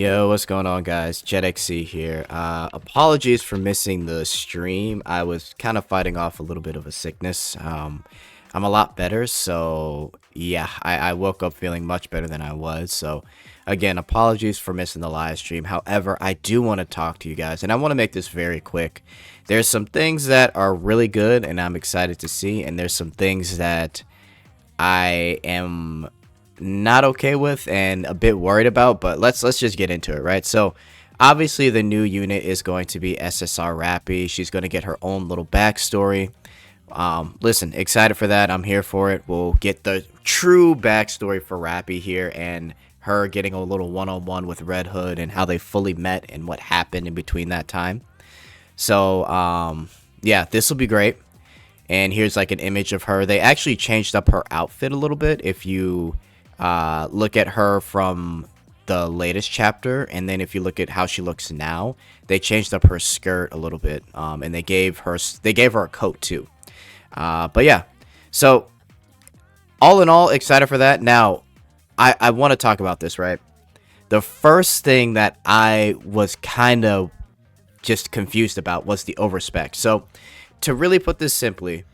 Yo, what's going on, guys? Jetxc here. Apologies for missing the stream. I was kind of fighting off a little bit of a sickness. I'm a lot better, so yeah, I woke up feeling much better than I was. So, again, apologies for missing the live stream. However, I do want to talk to you guys, and I want to make this very quick. There's some things that are really good, and I'm excited to see, and there's some things that I am not okay with and a bit worried about, but let's just get into it, right? So obviously the new unit is going to be SSR Rapi. She's going to get her own little backstory. Listen, excited for that. I'm here for it. We'll get the true backstory for Rapi here and her getting a little one-on-one with Red Hood and how they fully met and what happened in between that time. So yeah, this will be great. And here's like an image of her. They actually changed up her outfit a little bit. If you look at her from the latest chapter, and then if you look at how she looks now, they changed up her skirt a little bit, and they gave her a coat too. But yeah, so all in all, excited for that. Now, I want to talk about this, right? The first thing that I was kind of just confused about was the overspec. So to really put this simply,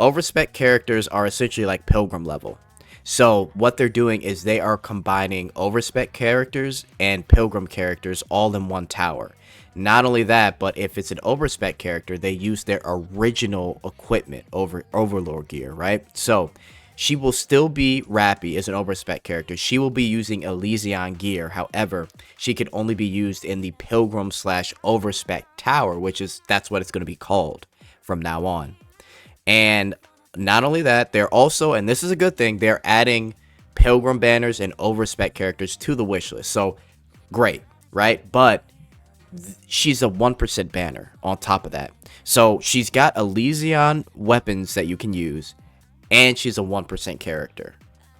overspec characters are essentially like pilgrim level. So what they're doing is they are combining overspec characters and pilgrim characters all in one tower. Not only that, but if it's an overspec character, they use their original equipment, overlord gear, right? So she will still be Rapi as an overspec character. She will be using Elysion gear. However, she can only be used in the pilgrim slash overspec tower, that's what it's going to be called from now on. And not only that, they're also, and this is a good thing, they're adding pilgrim banners and overspec characters to the wish list. So great, right? But she's a 1% banner on top of that. So she's got Elysion weapons that you can use, and she's a 1% character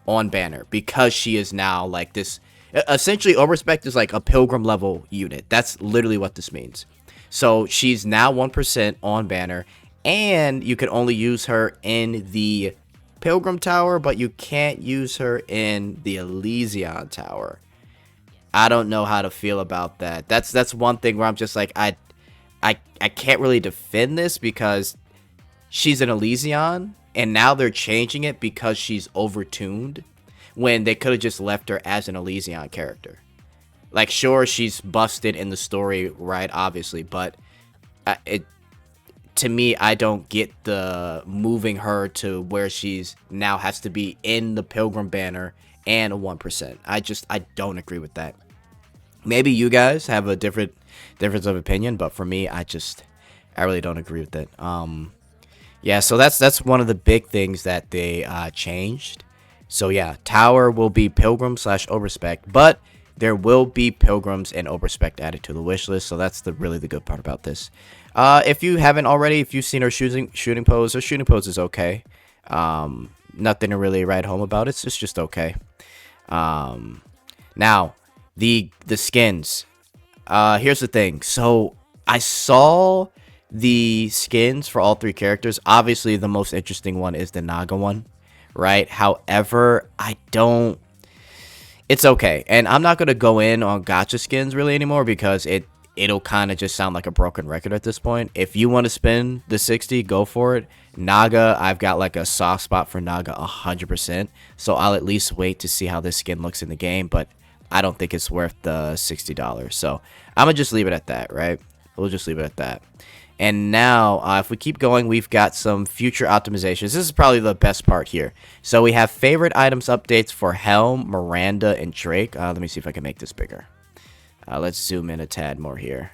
on banner because she is now like this. Essentially, overspec is like a pilgrim level unit. That's literally what this means. So she's now 1% on banner, and you can only use her in the Pilgrim Tower, but you can't use her in the Elysion Tower. I don't know how to feel about that. That's one thing where I'm just like, I can't really defend this because she's an Elysion, and now they're changing it because she's overtuned, when they could have just left her as an Elysion character. Like, sure, she's busted in the story, right, obviously, but to me, I don't get the moving her to where she's now has to be in the Pilgrim banner and a 1%. I don't agree with that. Maybe you guys have a difference of opinion, but for me, I really don't agree with it. Yeah, so that's one of the big things that they changed. So yeah, tower will be Pilgrim slash Overspec, but there will be Pilgrims and Overspec added to the wish list. So that's really the good part about this. If you haven't already, if you've seen her shooting pose, her shooting pose is okay. Nothing to really write home about. It's just okay. Now, the skins. Here's the thing. So I saw the skins for all three characters. Obviously, the most interesting one is the Naga one, right? However, it's okay. And I'm not going to go in on gacha skins really anymore because it'll kind of just sound like a broken record at this point. If you want to spend the 60, go for it. Naga, I've got like a soft spot for Naga 100%. So I'll at least wait to see how this skin looks in the game, but I don't think it's worth the $60. So I'm going to just leave it at that, right? We'll just leave it at that. And now, if we keep going, we've got some future optimizations. This is probably the best part here. So we have favorite items updates for Helm, Miranda, and Drake. Let me see if I can make this bigger. Let's zoom in a tad more here.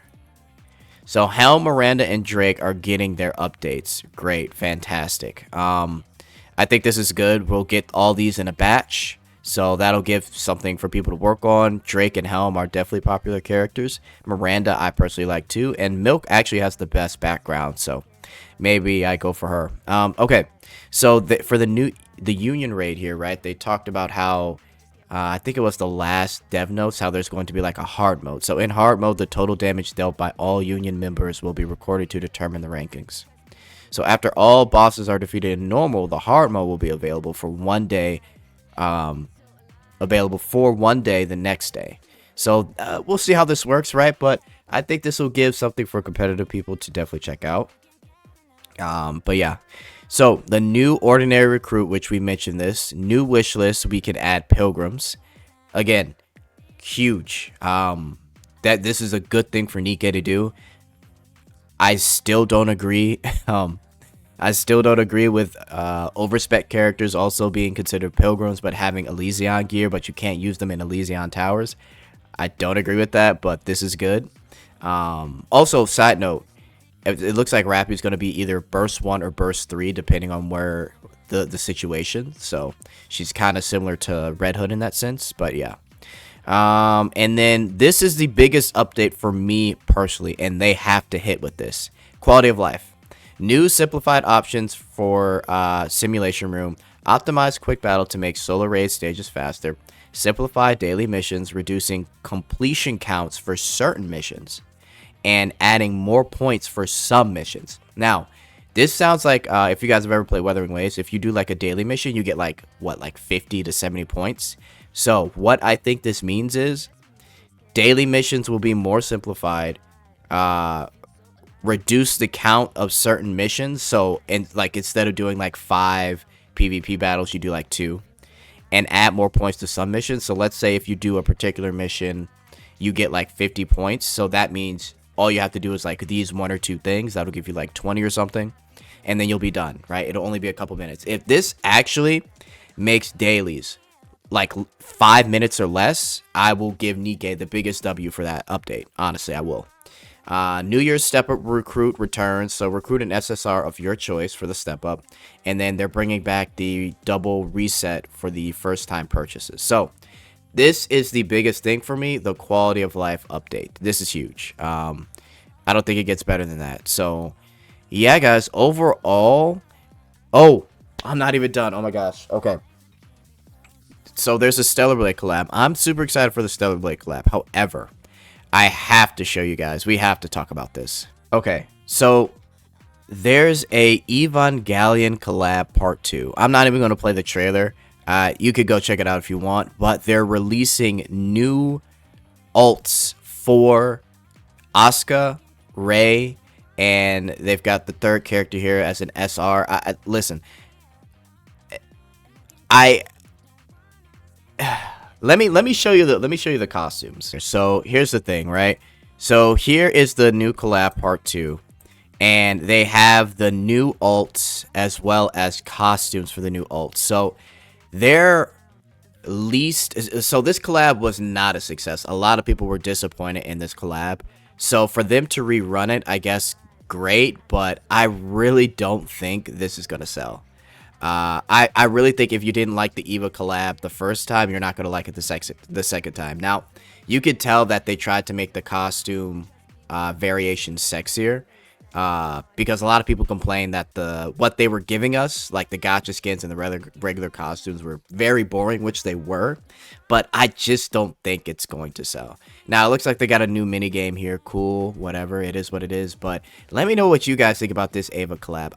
So Helm, Miranda, and Drake are getting their updates. Great. Fantastic. I think this is good. We'll get all these in a batch. So that'll give something for people to work on. Drake and Helm are definitely popular characters. Miranda, I personally like too. And Milk actually has the best background. So maybe I go for her. Okay. So for the Union raid here, right? They talked about how I think it was the last dev notes, how there's going to be like a hard mode. So in hard mode, the total damage dealt by all Union members will be recorded to determine the rankings. So after all bosses are defeated in normal, the hard mode will be available for 1 day. The next day. So we'll see how this works, right? But I think this will give something for competitive people to definitely check out. But yeah, so the new ordinary recruit, which we mentioned this new wish list, we can add pilgrims. Again, huge. That this is a good thing for Nikke to do. I still don't agree. I still don't agree with Overspec characters also being considered pilgrims, but having Elysion gear, but you can't use them in Elysion towers. I don't agree with that, but this is good. Also, side note, it looks like Rapi is going to be either burst 1 or burst 3, depending on where the situation. So she's kind of similar to Red Hood in that sense, but yeah. And then this is the biggest update for me personally, and they have to hit with this. Quality of life. New simplified options for simulation room. Optimize quick battle to make solo raid stages faster. Simplify daily missions, reducing completion counts for certain missions. And adding more points for some missions. Now, this sounds like, if you guys have ever played Wuthering Waves, if you do like a daily mission, you get like, what, like 50 to 70 points. So, what I think this means is, daily missions will be more simplified, reduce the count of certain missions. So, like instead of doing like 5 PvP battles, you do like 2. And add more points to some missions. So, let's say if you do a particular mission, you get like 50 points. So, that means all you have to do is like these 1 or 2 things. That'll give you like 20 or something. And then you'll be done, right? It'll only be a couple minutes. If this actually makes dailies like 5 minutes or less, I will give Nikke the biggest W for that update. Honestly, I will. New Year's step up recruit returns. So recruit an SSR of your choice for the step up. And then they're bringing back the double reset for the first time purchases. So this is the biggest thing for me, the quality of life update. This is huge. I don't think it gets better than that. So yeah, guys, overall, oh, I'm not even done. Oh my gosh. Okay. So there's a Stellar Blade collab. I'm super excited for the Stellar Blade collab. However, I have to show you guys. We have to talk about this. Okay, so there's a Evangelion collab part 2. I'm not even going to play the trailer. You could go check it out if you want. But they're releasing new alts for Asuka, Rei, and they've got the third character here as an SR. Listen, let me show you the costumes. So here's the thing, right? So here is the new collab part 2, and they have the new alts as well as costumes for the new alts. So they're so this collab was not a success. A lot of people were disappointed in this collab. So for them to rerun it, I guess great, but I really don't think this is gonna sell. I really think if you didn't like the Eva collab the first time, you're not going to like it the second time. Now, you could tell that they tried to make the costume variation sexier, because a lot of people complain that what they were giving us, like the gacha skins and the regular costumes, were very boring, which they were, but I just don't think it's going to sell. Now, it looks like they got a new mini game here. Cool, whatever, it is what it is, but let me know what you guys think about this Eva collab.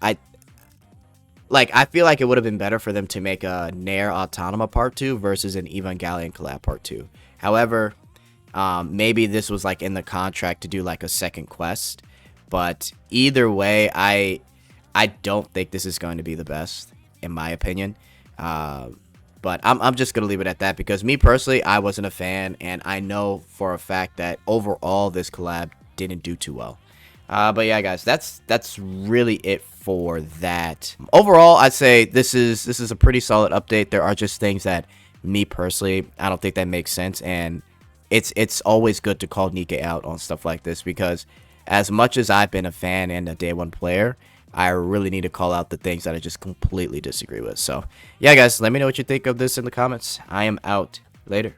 I feel like it would have been better for them to make a Nair Autonoma Part 2 versus an Evangelion collab Part 2. However, maybe this was like in the contract to do like a second quest. But either way, I don't think this is going to be the best, in my opinion. But I'm just going to leave it at that, because me personally, I wasn't a fan. And I know for a fact that overall this collab didn't do too well. But yeah, guys, that's really it for that. Overall, I'd say this is a pretty solid update. There are just things that me personally, I don't think that makes sense, and it's always good to call Nikke out on stuff like this, because as much as I've been a fan and a day one player, I really need to call out the things that I just completely disagree with. So yeah, guys, let me know what you think of this in the comments. I am out. Later.